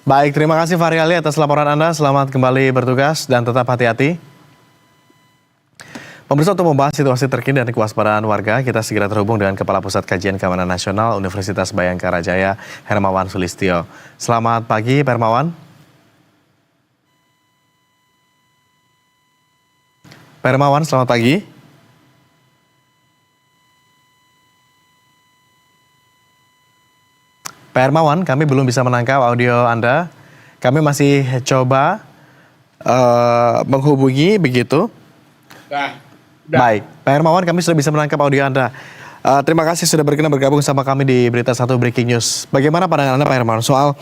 Baik, terima kasih Fahri Ali atas laporan Anda. Selamat kembali bertugas dan tetap hati-hati. Pemirsa, untuk membahas situasi terkini dan kewaspadaan warga, kita segera terhubung dengan Kepala Pusat Kajian Keamanan Nasional Universitas Bhayangkara Jaya, Hermawan Sulistyo. Selamat pagi, Pak Hermawan. Pak Hermawan, selamat pagi. Pak Hermawan, kami belum bisa menangkap audio Anda. Kami masih coba menghubungi begitu. Baik, Pak Hermawan, kami sudah bisa menangkap audio Anda. Terima kasih sudah berkenan bergabung sama kami di Berita 1 Breaking News. Bagaimana pandangan Anda, Pak Hermawan, soal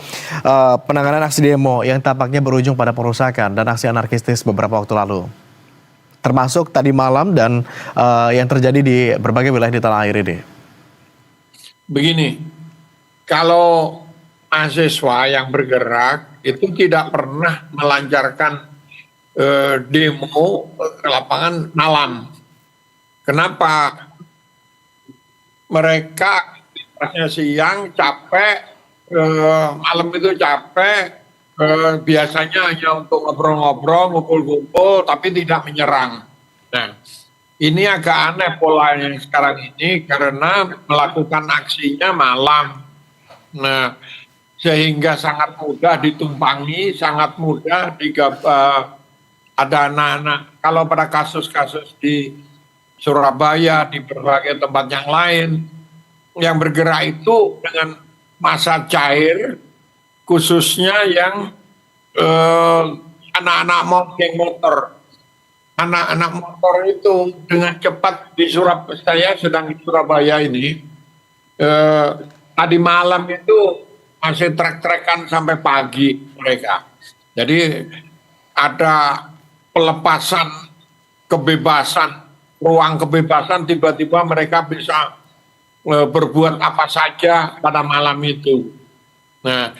penanganan aksi demo yang tampaknya berujung pada perusakan dan aksi anarkistis beberapa waktu lalu? Termasuk tadi malam dan yang terjadi di berbagai wilayah di tanah air ini. Begini, kalau mahasiswa yang bergerak itu tidak pernah melancarkan demo ke lapangan malam. Kenapa? Mereka siang capek, malam itu capek, biasanya hanya untuk ngobrol-ngobrol, ngumpul-ngumpul, tapi tidak menyerang. Nah, ini agak aneh pola yang sekarang ini karena melakukan aksinya malam. Nah, sehingga sangat mudah ditumpangi, sangat mudah ada anak-anak. Kalau pada kasus-kasus di Surabaya, di berbagai tempat yang lain, yang bergerak itu dengan massa cair, khususnya yang anak-anak geng motor. Anak-anak motor itu dengan cepat di Surabaya, saya sedang di Surabaya ini, tadi malam itu masih trek-trekan sampai pagi mereka. Jadi ada pelepasan kebebasan, ruang kebebasan, tiba-tiba mereka bisa berbuat apa saja pada malam itu. Nah,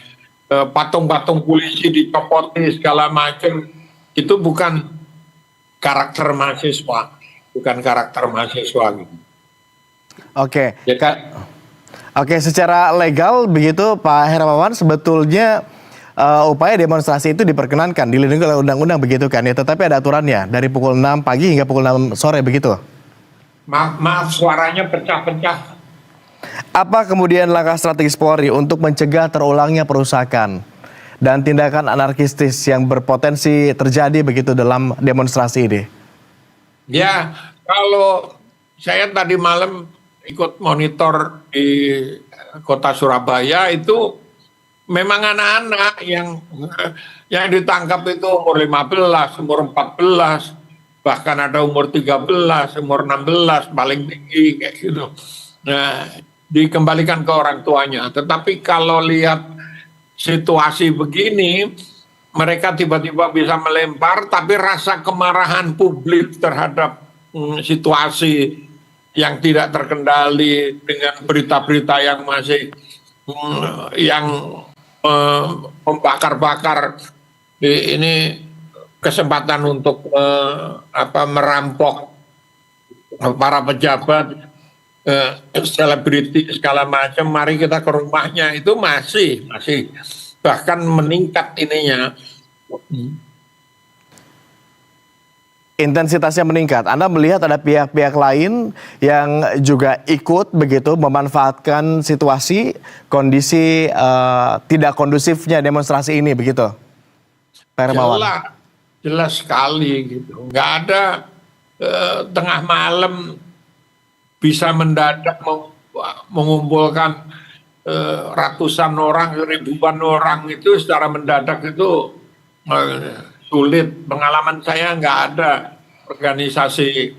patung-patung polisi dicopoti segala macam, itu bukan karakter mahasiswa, bukan karakter mahasiswa gitu. Oke. Oke, secara legal begitu Pak Hermawan, sebetulnya upaya demonstrasi itu diperkenankan, dilindungi oleh undang-undang begitu kan ya, tetapi ada aturannya dari pukul 6 pagi hingga pukul 6 sore begitu. Maaf suaranya pecah-pecah. Apa kemudian langkah strategis Polri untuk mencegah terulangnya perusakan dan tindakan anarkistis yang berpotensi terjadi begitu dalam demonstrasi ini? Ya, kalau saya tadi malam ikut monitor di kota Surabaya, itu memang anak-anak yang ditangkap itu umur 15, umur 14, bahkan ada umur 13, umur 16 paling tinggi kayak gitu. Nah, dikembalikan ke orang tuanya. Tetapi kalau lihat situasi begini, mereka tiba-tiba bisa melempar, tapi rasa kemarahan publik terhadap situasi yang tidak terkendali dengan berita-berita yang masih membakar-bakar, ini kesempatan untuk merampok para pejabat, selebriti segala macam. Mari kita ke rumahnya, itu masih bahkan meningkat ininya. Intensitasnya meningkat. Anda melihat ada pihak-pihak lain yang juga ikut begitu memanfaatkan situasi kondisi tidak kondusifnya demonstrasi ini begitu, Pak Hermawan? Jelas sekali gitu. Nggak ada tengah malam bisa mendadak mengumpulkan ratusan orang, ribuan orang itu secara mendadak itu sulit. Pengalaman saya nggak ada organisasi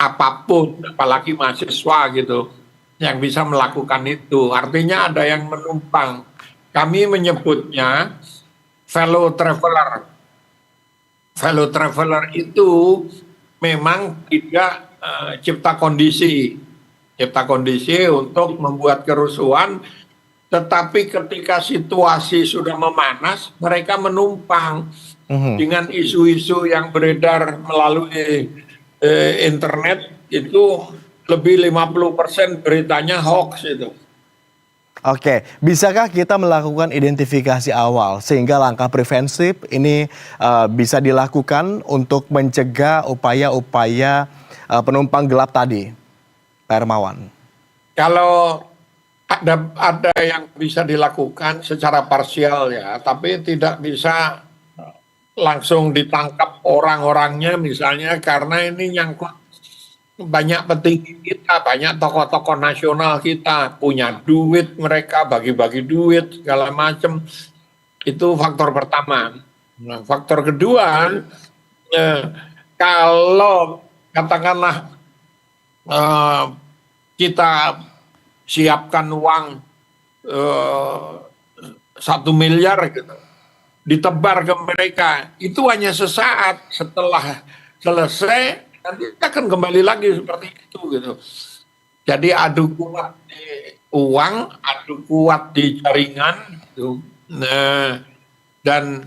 apapun, apalagi mahasiswa gitu, yang bisa melakukan itu. Artinya ada yang menumpang. Kami menyebutnya fellow traveler. Fellow traveler itu memang tidak cipta kondisi untuk membuat kerusuhan, tetapi ketika situasi sudah memanas, mereka menumpang dengan isu-isu yang beredar melalui internet. Itu lebih 50% beritanya hoax itu. Oke, bisakah kita melakukan identifikasi awal sehingga langkah preventif ini bisa dilakukan untuk mencegah upaya-upaya penumpang gelap tadi, Pak Hermawan? Kalau ada yang bisa dilakukan secara parsial ya, tapi tidak bisa langsung ditangkap orang-orangnya misalnya karena ini nyangkut banyak petinggi kita, banyak tokoh-tokoh nasional kita, punya duit mereka, bagi-bagi duit, segala macam. Itu faktor pertama. Nah, faktor kedua, kalau katakanlah kita siapkan uang 1 miliar gitu, ditebar ke mereka, itu hanya sesaat, setelah selesai nanti akan kembali lagi seperti itu gitu. Jadi adu kuat di uang, adu kuat di jaringan gitu. Nah, dan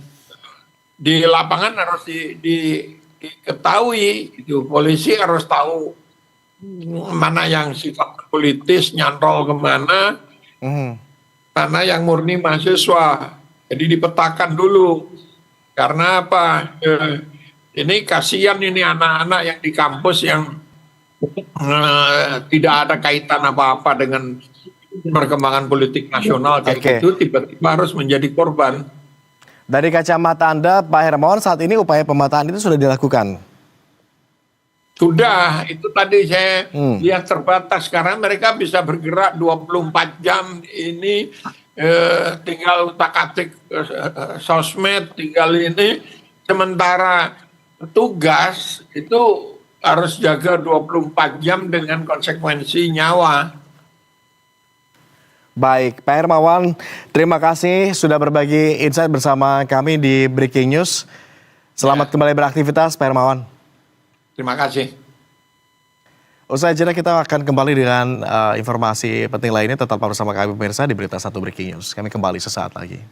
di lapangan harus diketahui gitu. Polisi harus tahu mana yang sifat politis nyantol kemana, mana yang murni mahasiswa. Jadi dipetakan dulu. Karena apa? Ini kasihan ini anak-anak yang di kampus yang tidak ada kaitan apa-apa dengan perkembangan politik nasional kayak gitu, tiba-tiba harus menjadi korban. Dari kacamata Anda, Pak Hermawan, saat ini upaya pemataan itu sudah dilakukan? Sudah, itu tadi saya lihat terbatas karena mereka bisa bergerak 24 jam ini, tinggal utak-atik sosmed, tinggal ini, sementara tugas itu harus jaga 24 jam dengan konsekuensi nyawa. Baik, Pak Hermawan, terima kasih sudah berbagi insight bersama kami di Breaking News. Selamat kembali beraktivitas, Pak Hermawan. Terima kasih. Usai jeda kita akan kembali dengan informasi penting lainnya. Tetap bersama kami pemirsa di Berita 1 Breaking News. Kami kembali sesaat lagi.